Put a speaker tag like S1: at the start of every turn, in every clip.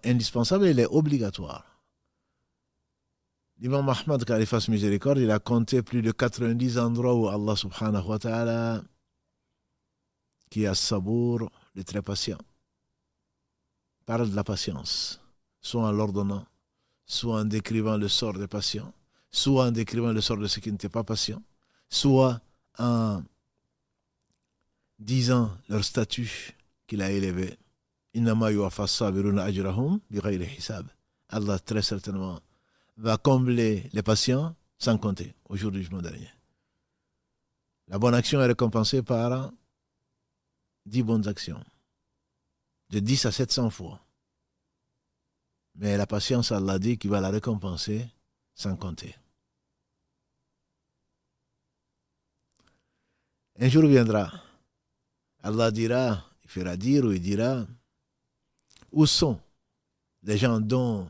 S1: indispensable, elle est obligatoire. L'imam Ahmad, qu'Allah fasse miséricorde, il a compté plus de 90 endroits où Allah subhanahu wa ta'ala, qui a sabour, le très patient, parle de la patience, soit en l'ordonnant, soit en décrivant le sort des patients, soit en décrivant le sort de ceux qui n'étaient pas patients, soit en disant leur statut qu'il a élevé. Innama yuwaffa sabiruna ajrahum bighayri hisab. Allah très certainement va combler les patients sans compter au jour du jugement dernier. La bonne action est récompensée par 10 bonnes actions, de 10 à 700 fois. Mais la patience, Allah dit qu'il va la récompenser sans compter. Un jour viendra, Allah dira, il fera dire ou il dira, où sont les gens dont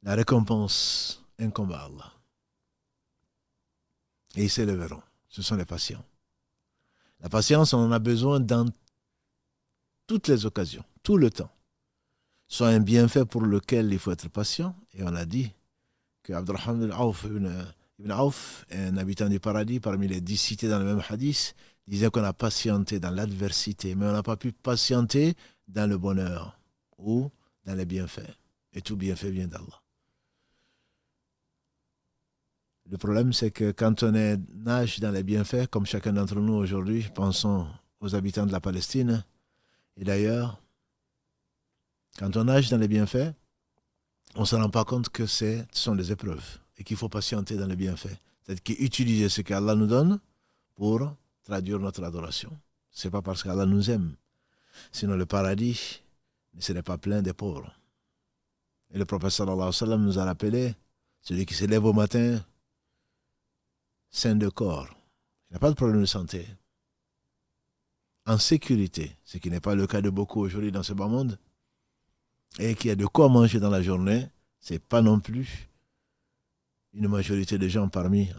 S1: la récompense incombe à Allah? Et ils s'élèveront. Ce sont les patients. La patience, on en a besoin dans toutes les occasions, tout le temps. Soit un bienfait pour lequel il faut être patient. Et on a dit que Abdurrahman ibn Auf, un habitant du paradis, parmi les 10 cités dans le même hadith, disait qu'on a patienté dans l'adversité, mais on n'a pas pu patienter dans le bonheur ou dans les bienfaits. Et tout bienfait vient d'Allah. Le problème, c'est que quand on nage dans les bienfaits, comme chacun d'entre nous aujourd'hui, pensons aux habitants de la Palestine, et d'ailleurs, quand on nage dans les bienfaits, on ne se rend pas compte que ce sont des épreuves et qu'il faut patienter dans les bienfaits. C'est-à-dire qu'utiliser ce qu'Allah nous donne pour traduire notre adoration. Ce n'est pas parce qu'Allah nous aime. Sinon, le paradis ne serait pas plein des pauvres. Et le prophète sallallahu alayhi wa sallam nous a rappelé, celui qui se lève au matin, sain de corps, il n'a pas de problème de santé, en sécurité, ce qui n'est pas le cas de beaucoup aujourd'hui dans ce bas monde, et qui a de quoi manger dans la journée, ce n'est pas non plus une majorité de gens parmi